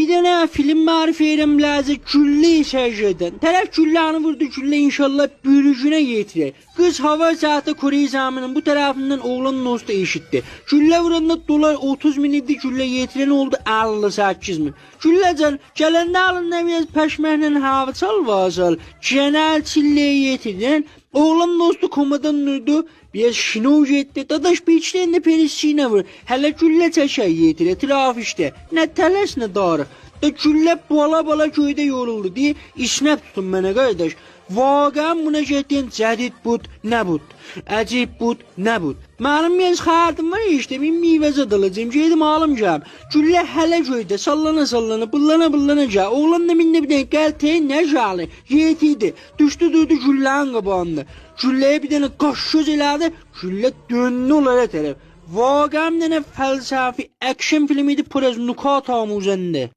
bir dənə film marif edirəm lazım güllə səcədən. Tərəf gülləni vurdu, güllə inşallah bürücünə yetirir. Kız hava saati Kore zamının bu tarafından oğlanın dostu eşitti. Gülle vuranda dolar 30 bin idi, gülle yetiren oldu 58 bin. Gülləcan, gələndə alında biraz pəşməklə hava çal vazal. Genel çilləyə yetiren, oğlanın dostu komadan durdu. Biraz şinov etdi. Dadaş bir içlerinde perisçiğine vur. Hələ güllə çəkər yetirir, trafişdə. Nə tələs, nə darıq. Da güllə bala köydə yoruldu diye işnə tutun mənə qardaş. Vaqəən buna getdiyən cədid bud, nə bud? Əcib bud, nə bud? Mənim biraz xərdim var işte, bir meyvəzə dalacağım, gedim alımcam. Güllə hələ göydə, sallana, bıllana gəl. Oğlan da minlə bir dənə qəltəyin nə gəli? Yetiydi, düşdü durdu güllənin qabağında. Gülləyə bir dənə qaş göz elədi, güllə döndü onlara tərəf. Vaqəən dənə fəlsəfi action filmiydi, biraz nukat amuzəndə.